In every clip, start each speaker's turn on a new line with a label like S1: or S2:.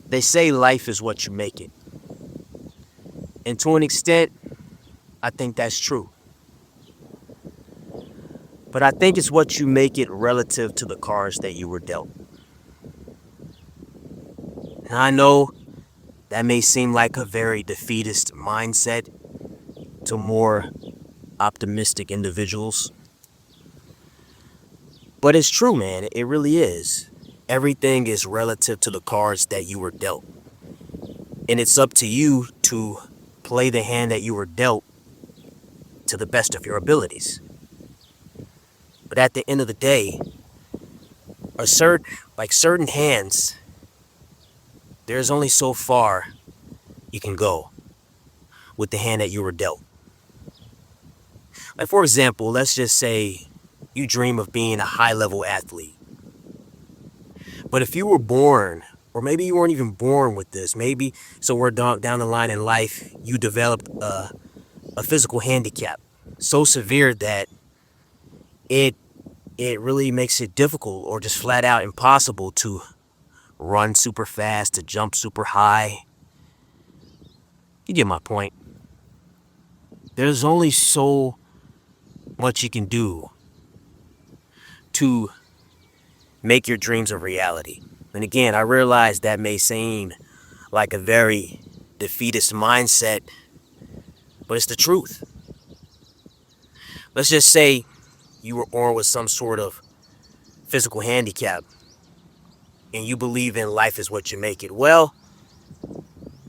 S1: They say life is what you make it. And to an extent, I think that's true. But I think it's what you make it relative to the cards that you were dealt. And I know that may seem like a very defeatist mindset to more optimistic individuals. But it's true, man. It really is. Everything is relative to the cards that you were dealt. And it's up to you to play the hand that you were dealt to the best of your abilities. But at the end of the day, certain hands, there's only so far you can go with the hand that you were dealt. Like, for example, let's just say you dream of being a high-level athlete. But if you were born, or maybe you weren't even born with this, maybe somewhere down the line in life, you developed a physical handicap so severe that it really makes it difficult or just flat out impossible to run super fast, to jump super high. You get my point. There's only so much you can do to make your dreams a reality. And again, I realize that may seem like a very defeatist mindset, but it's the truth. Let's just say you were born with some sort of physical handicap and you believe in life is what you make it. Well,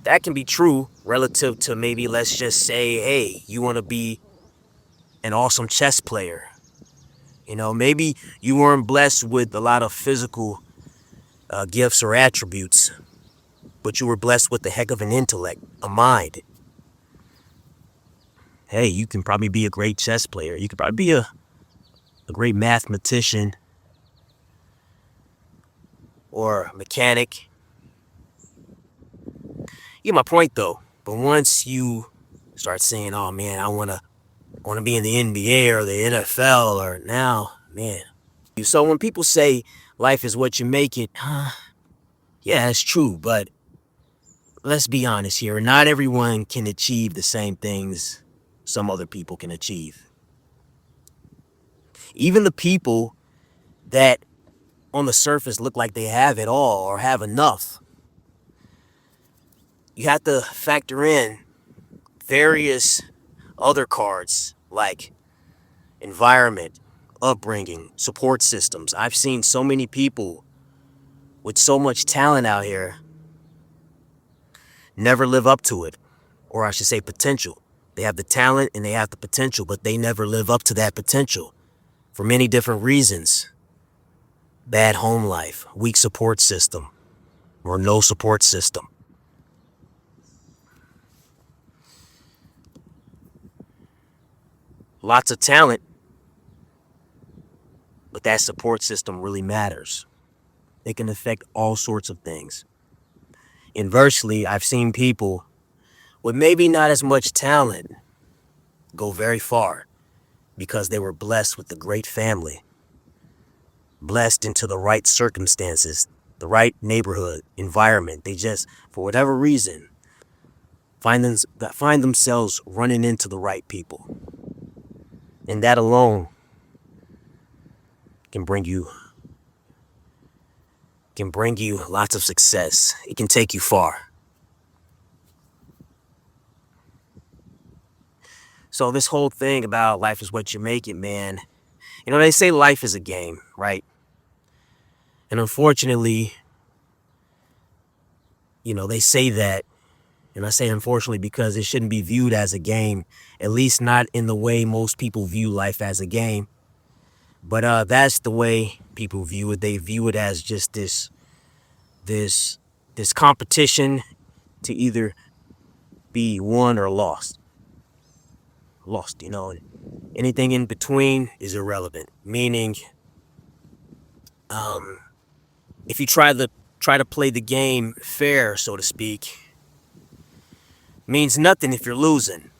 S1: that can be true relative to maybe, let's just say, hey, you want to be an awesome chess player. You know, maybe you weren't blessed with a lot of physical gifts or attributes, but you were blessed with a heck of an intellect, a mind. Hey, you can probably be a great chess player. You could probably be a great mathematician or mechanic. You get my point, though. But once you start saying, "Oh man, I wanna be in the NBA or the NFL," or now, man. So when people say life is what you make it, yeah, it's true. But let's be honest here. Not everyone can achieve the same things some other people can achieve. Even the people that on the surface look like they have it all or have enough, you have to factor in various other cards like environment, upbringing, support systems. I've seen so many people with so much talent out here never live up to it, or I should say potential. They have the talent and they have the potential, but they never live up to that potential for many different reasons. Bad home life, weak support system, or no support system. Lots of talent, but that support system really matters. It can affect all sorts of things. Inversely, I've seen people with maybe not as much talent go very far because they were blessed with a great family, blessed into the right circumstances, the right neighborhood, environment. They just, for whatever reason, find themselves running into the right people. And that alone can bring you lots of success. It can take you far. So this whole thing about life is what you make it, man. You know, they say life is a game, right? And unfortunately, you know, they say that, and I say unfortunately because it shouldn't be viewed as a game, at least not in the way most people view life as a game. But that's the way people view it. They view it as just this competition to either be won or lost. Lost, you know. Anything in between is irrelevant. Meaning, if you try to play the game fair, so to speak, means nothing if you're losing.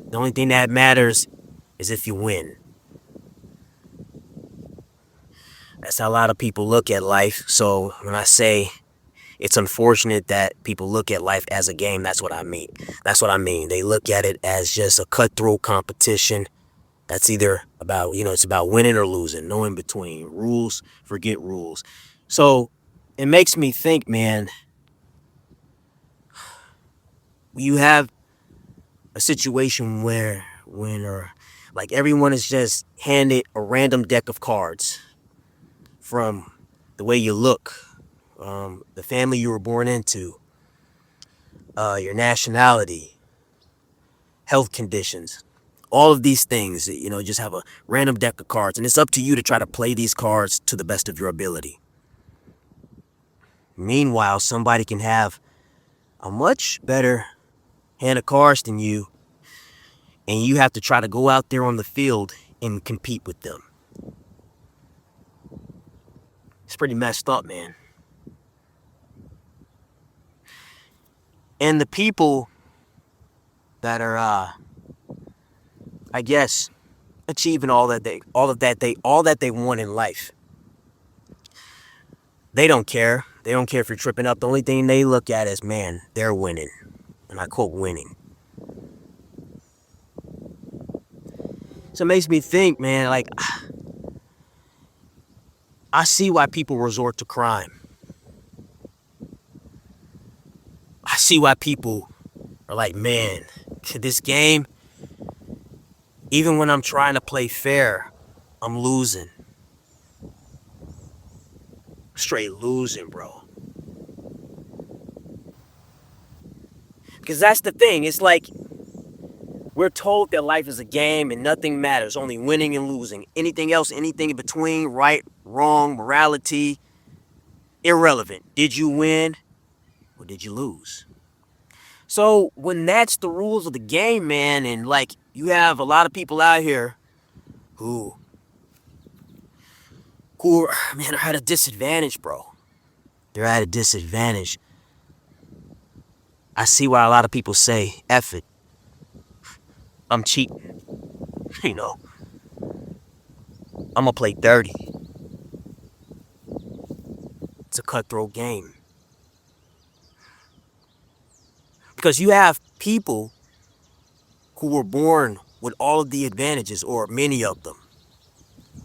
S1: The only thing that matters is if you win. That's how a lot of people look at life. So when I say It's unfortunate that people look at life as a game. That's what I mean. That's what I mean. They look at it as just a cutthroat competition. That's either about, it's about winning or losing, no in between. Rules, forget rules. So it makes me think, man, you have a situation where like everyone is just handed a random deck of cards from the way you look, the family you were born into, your nationality, health conditions, all of these things. Just have a random deck of cards, and it's up to you to try to play these cards to the best of your ability. Meanwhile, somebody can have a much better hand of cards than you, and you have to try to go out there on the field and compete with them. It's pretty messed up, man. And the people that are, I guess, achieving all that they want in life, they don't care. They don't care if you're tripping up. The only thing they look at is, man, they're winning. And I quote, winning. So it makes me think, man, like, I see why people resort to crime. I see why people are like, man, this game, even when I'm trying to play fair, I'm losing. Straight losing, bro. Because that's the thing. It's like we're told that life is a game and nothing matters, only winning and losing. Anything else, anything in between, right, wrong, morality, irrelevant. Did you win or did you lose? So when that's the rules of the game, man, and like you have a lot of people out here who man, are at a disadvantage, bro. They're at a disadvantage. I see why a lot of people say, F it. I'm cheating. I'm going to play dirty. It's a cutthroat game. Because you have people who were born with all of the advantages, or many of them,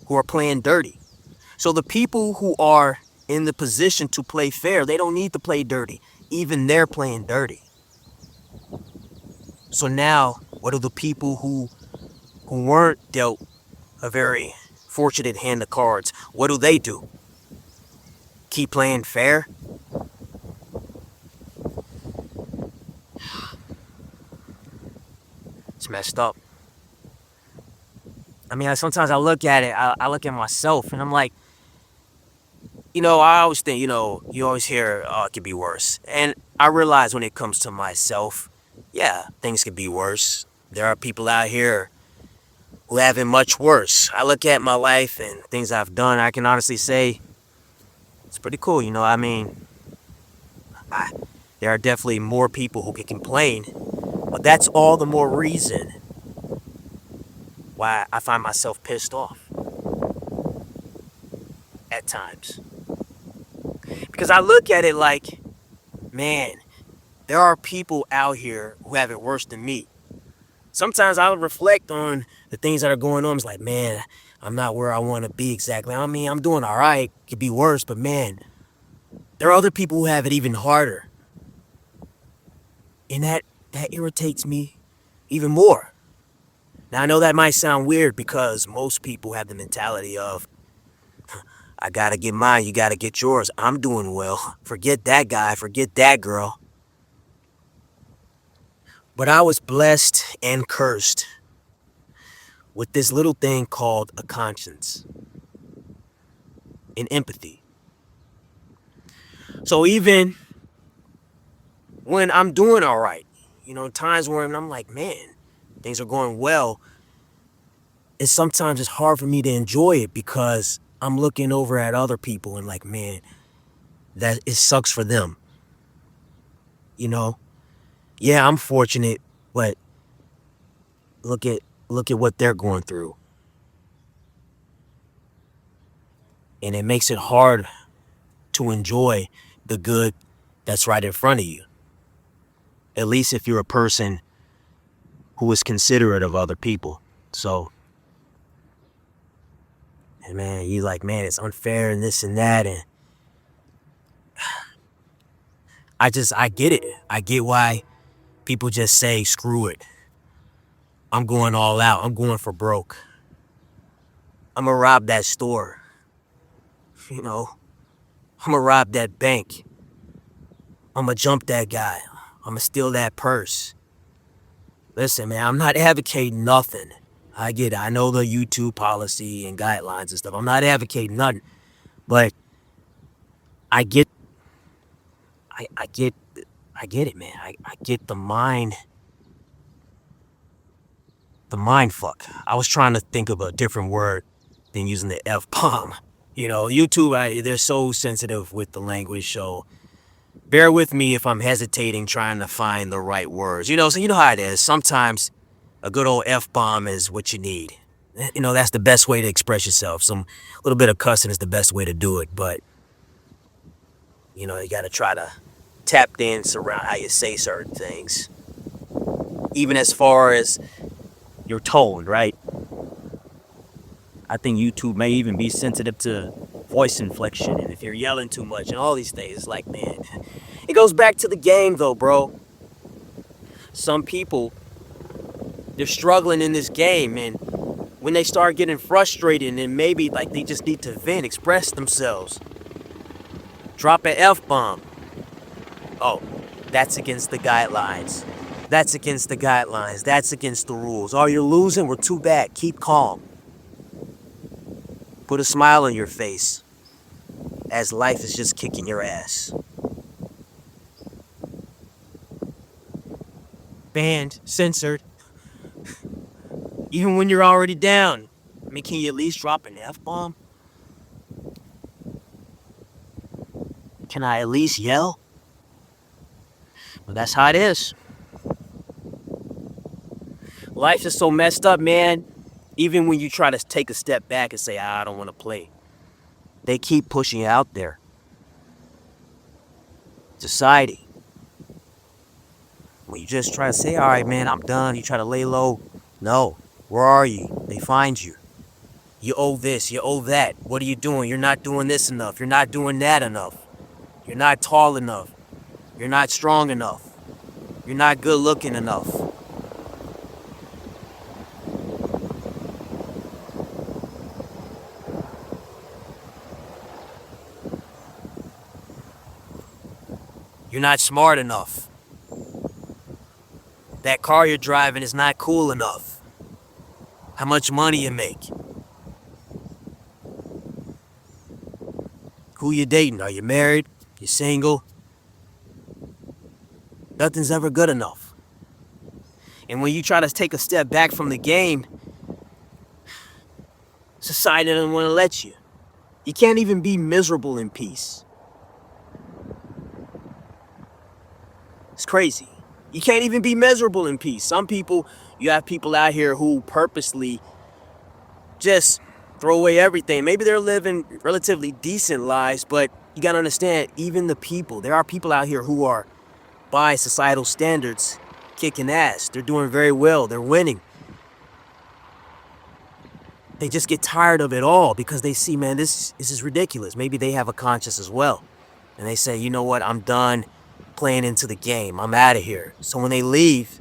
S1: who are playing dirty. So the people who are in the position to play fair, they don't need to play dirty. Even they're playing dirty. So now, what do the people who weren't dealt a very fortunate hand of cards, what do? Keep playing fair? It's messed up. I mean, sometimes I look at it, I look at myself, and I'm like, I always think, you always hear, oh, it could be worse. And I realize when it comes to myself, yeah, things could be worse. There are people out here who have it much worse. I look at my life and things I've done, I can honestly say, it's pretty cool, I mean, there are definitely more people who can complain, but that's all the more reason why I find myself pissed off at times. Because I look at it like, man, there are people out here who have it worse than me. Sometimes I'll reflect on the things that are going on. It's like, man, I'm not where I want to be exactly. I mean, I'm doing all right. It could be worse, but man, there are other people who have it even harder. And that irritates me even more. Now, I know that might sound weird because most people have the mentality of, I gotta get mine, you gotta get yours. I'm doing well. Forget that guy, forget that girl. But I was blessed and cursed with this little thing called a conscience and empathy. So even when I'm doing all right, times where I'm like, man, things are going well, sometimes it's hard for me to enjoy it because I'm looking over at other people and like, man, that it sucks for them. Yeah, I'm fortunate, but look at what they're going through. And it makes it hard to enjoy the good that's right in front of you. At least if you're a person who is considerate of other people. So, and man, you like, man, it's unfair and this and that. And I get it. I get why people just say, screw it. I'm going all out. I'm going for broke. I'm going to rob that store. You know, I'm going to rob that bank. I'm going to jump that guy. I'm going to steal that purse. Listen, man, I'm not advocating nothing. I get it. I know the YouTube policy and guidelines and stuff. I'm not advocating nothing. But I get it, man. I get the mind fuck. I was trying to think of a different word than using the F-bomb. You know, YouTube, they're so sensitive with the language, so bear with me if I'm hesitating trying to find the right words. You know, so you know how it is. Sometimes a good old F-bomb is what you need. You know, that's the best way to express yourself. Some little bit of cussing is the best way to do it, but you know, you got to try to tap dance around how you say certain things. Even as far as your tone, right? I think YouTube may even be sensitive to voice inflection and if you're yelling too much and all these things. It's like, man, it goes back to the game though, bro. Some people, they're struggling in this game, and when they start getting frustrated and maybe like they just need to vent, express themselves, drop an F-bomb. Oh, that's against the guidelines. That's against the guidelines. That's against the rules. Oh, you're losing? We're too bad. Keep calm. Put a smile on your face as life is just kicking your ass. Banned, censored. Even when you're already down. I mean, can you at least drop an F-bomb? Can I at least yell? Well, that's how it is. Life is so messed up, man. Even when you try to take a step back and say, I don't want to play, they keep pushing you out there. Society. When you just try to say, all right, man, I'm done, you try to lay low. No. Where are you? They find you. You owe this, you owe that. What are you doing? You're not doing this enough. You're not doing that enough. You're not tall enough. You're not strong enough. You're not good looking enough. You're not smart enough. That car you're driving is not cool enough. How much money you make? Who you dating? Are you married? You single? Nothing's ever good enough. And when you try to take a step back from the game, society doesn't want to let you. You can't even be miserable in peace. It's crazy. You can't even be miserable in peace. Some people, you have people out here who purposely just throw away everything. Maybe they're living relatively decent lives, but you gotta understand, even the people, there are people out here who are, by societal standards, kicking ass. They're doing very well. They're winning. They just get tired of it all because they see, man, this is ridiculous. Maybe they have a conscience as well. And they say, you know what, I'm done playing into the game. I'm out of here. So when they leave,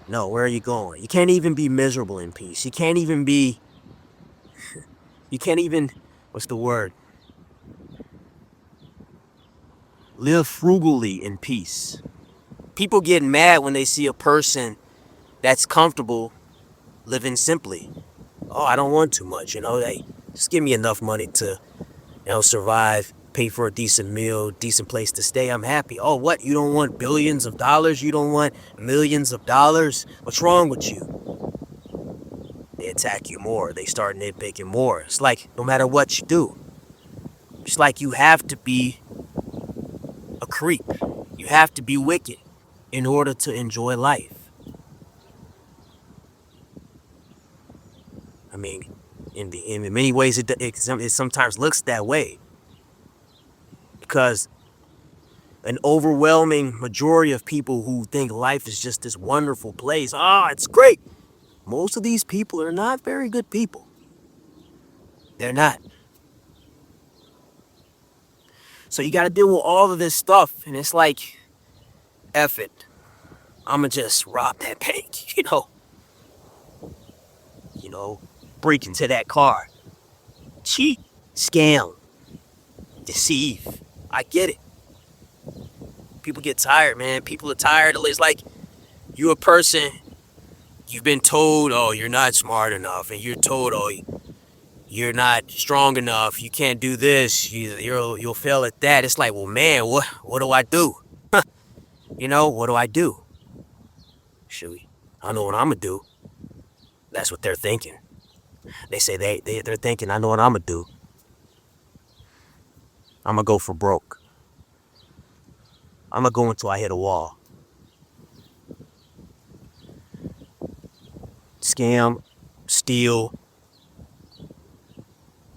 S1: no, where are you going? You can't even be miserable in peace. You can't even, what's the word? Live frugally in peace. People get mad when they see a person that's comfortable living simply. Oh, I don't want too much, hey, just give me enough money to, survive, pay for a decent meal, decent place to stay. I'm happy. Oh, what? You don't want billions of dollars? You don't want millions of dollars? What's wrong with you? They attack you more. They start nitpicking more. It's like no matter what you do, it's like you have to be a creep. You have to be wicked in order to enjoy life. I mean, in many ways, it sometimes looks that way. Because an overwhelming majority of people who think life is just this wonderful place. Ah, it's great. Most of these people are not very good people. They're not. So you got to deal with all of this stuff. And it's like, F it. I'm going to just rob that bank, you know, break into that car, cheat, scam, deceive. I get it. People get tired, man. People are tired. It's like you a person, you've been told, oh, you're not smart enough. And you're told, oh, you're not strong enough. You can't do this. You'll fail at that. It's like, well, man, what do I do? What do I do? Shoot, I know what I'm going to do. That's what they're thinking. They say they're thinking, I know what I'm going to do. I'm going to go for broke. I'm going to go until I hit a wall. Scam, steal,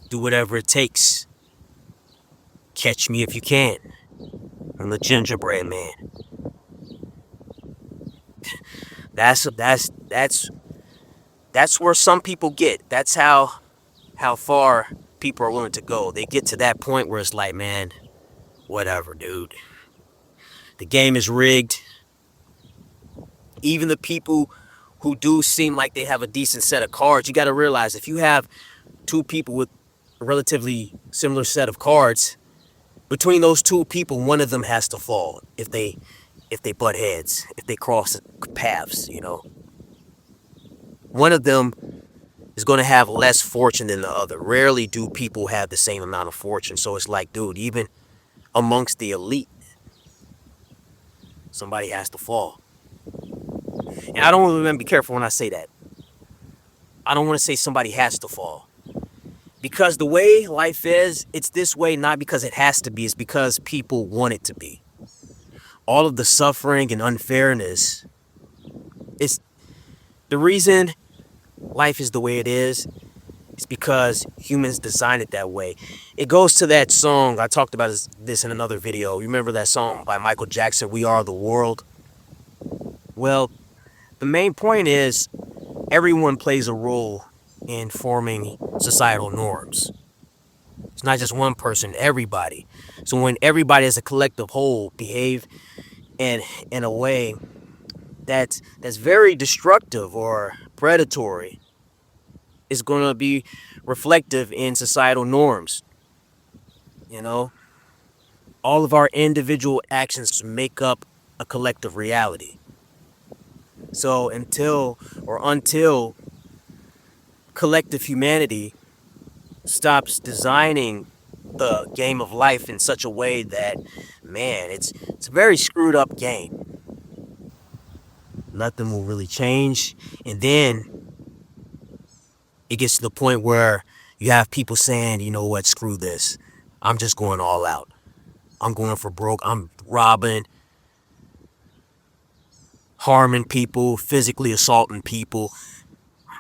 S1: do whatever it takes. Catch me if you can. I'm the gingerbread man. That's where some people get. That's how far people are willing to go. They get to that point where it's like, man, whatever, dude. The game is rigged. Even the people who do seem like they have a decent set of cards, you got to realize if you have two people with a relatively similar set of cards, between those two people, one of them has to fall if they butt heads, if they cross paths, One of them is going to have less fortune than the other. Rarely do people have the same amount of fortune. So it's like, dude, even amongst the elite, somebody has to fall. And I don't want to be careful when I say that. I don't want to say somebody has to fall. Because the way life is, it's this way not because it has to be, it's because people want it to be. All of the suffering and unfairness, it's the reason life is the way it is because humans designed it that way. It goes to that song, I talked about this in another video. You remember that song by Michael Jackson, We Are the World? Well, the main point is everyone plays a role in forming societal norms. It's not just one person, everybody. So when everybody as a collective whole behave in a way that's very destructive or predatory, it's going to be reflective in societal norms. All of our individual actions make up a collective reality. So until collective humanity stops designing the game of life in such a way that, man, it's a very screwed up game. Nothing will really change. And then it gets to the point where you have people saying, you know what, screw this. I'm just going all out. I'm going for broke. I'm robbing, harming people, physically assaulting people.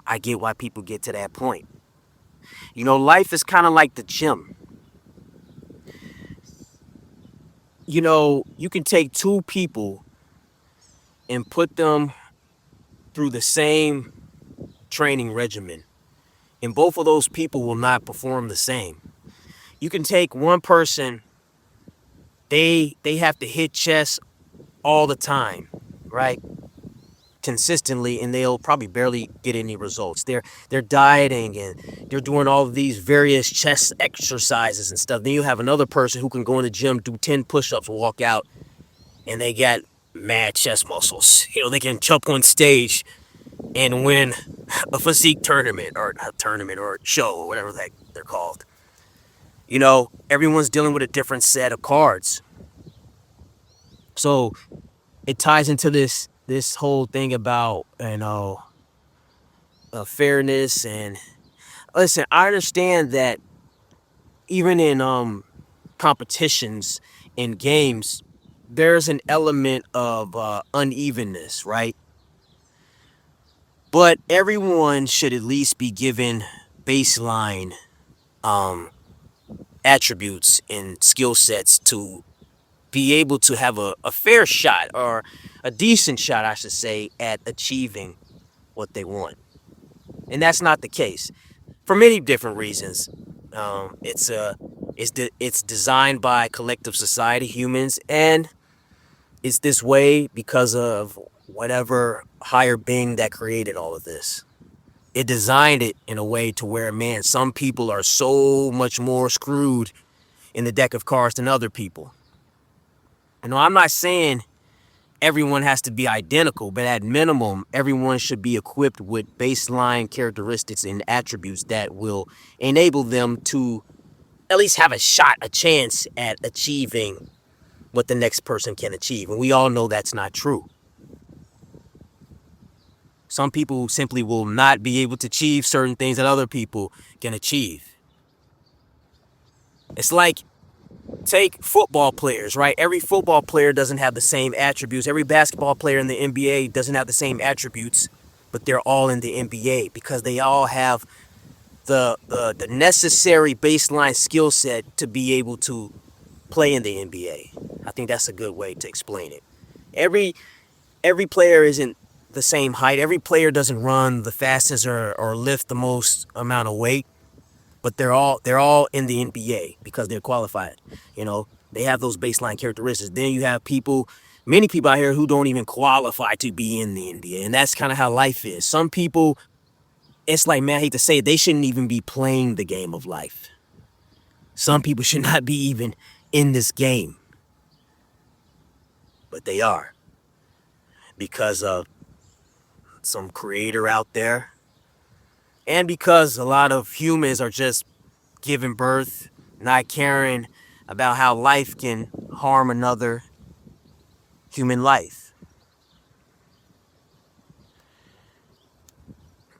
S1: I get why people get to that point. Life is kind of like the gym. You can take two people and put them through the same training regimen, and both of those people will not perform the same. You can take one person, they have to hit chest all the time, right? Consistently, and they'll probably barely get any results. They're dieting and they're doing all of these various chest exercises and stuff. Then you have another person who can go in the gym, do 10 push-ups, walk out, and they got mad chest muscles. They can jump on stage and win a physique tournament or show or whatever they're called. Everyone's dealing with a different set of cards. So it ties into this whole thing about, fairness. And listen, I understand that even in competitions in games, there's an element of unevenness, right? But everyone should at least be given baseline attributes and skill sets to be able to have a fair shot, or a decent shot, I should say, at achieving what they want. And that's not the case for many different reasons. It's designed by collective society, humans, and it's this way because of whatever higher being that created all of this. It designed it in a way to where, man, some people are so much more screwed in the deck of cards than other people. I'm not saying everyone has to be identical, but at minimum, everyone should be equipped with baseline characteristics and attributes that will enable them to at least have a shot, a chance at achieving what the next person can achieve. And we all know that's not true. Some people simply will not be able to achieve certain things that other people can achieve. It's like, take football players, right? Every football player doesn't have the same attributes. Every basketball player in the NBA doesn't have the same attributes, but they're all in the NBA because they all have the necessary baseline skill set to be able to play in the NBA. I think that's a good way to explain it. Every player isn't the same height. Every player doesn't run the fastest or lift the most amount of weight, but they're all in the NBA because they're qualified. They have those baseline characteristics. Then you have many people out here who don't even qualify to be in the NBA, and that's kind of how life is. Some people, it's like, man, I hate to say it, they shouldn't even be playing the game of life. Some people should not be even in this game, but they are, because of some creator out there, and because a lot of humans are just giving birth, not caring about how life can harm another human life.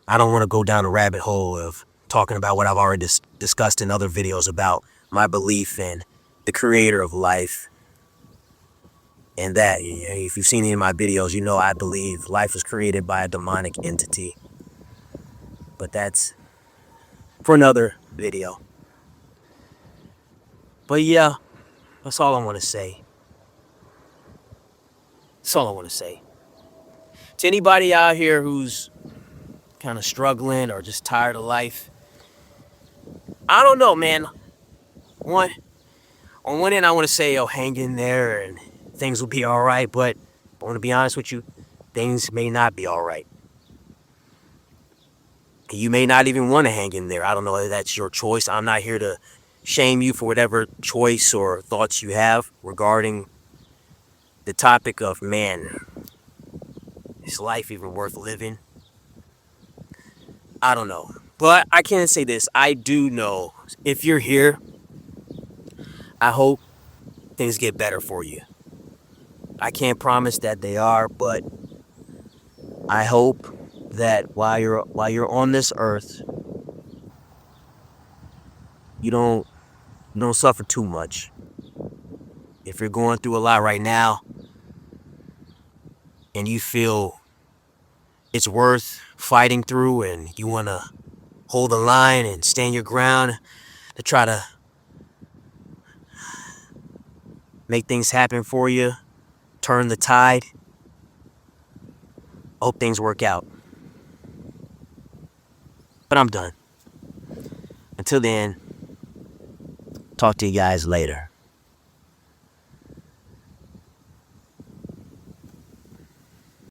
S1: I don't want to go down a rabbit hole of talking about what I've already discussed in other videos about my belief in the creator of life. And that, if you've seen any of my videos, I believe life was created by a demonic entity. But that's for another video. But yeah, that's all I want to say. That's all I want to say. To anybody out here who's kind of struggling or just tired of life, I don't know, man. On one end, I want to say, hang in there and things will be all right. But I want to be honest with you, things may not be all right. You may not even want to hang in there. I don't know if that's your choice. I'm not here to shame you for whatever choice or thoughts you have regarding the topic of, man, is life even worth living? I don't know. But I can say this. I do know, if you're here, I hope things get better for you. I can't promise that they are, but I hope that while you're on this earth, you don't suffer too much. If you're going through a lot right now and you feel it's worth fighting through and you want to hold the line and stand your ground to try to make things happen for you, turn the tide, hope things work out. But I'm done. Until then, talk to you guys later.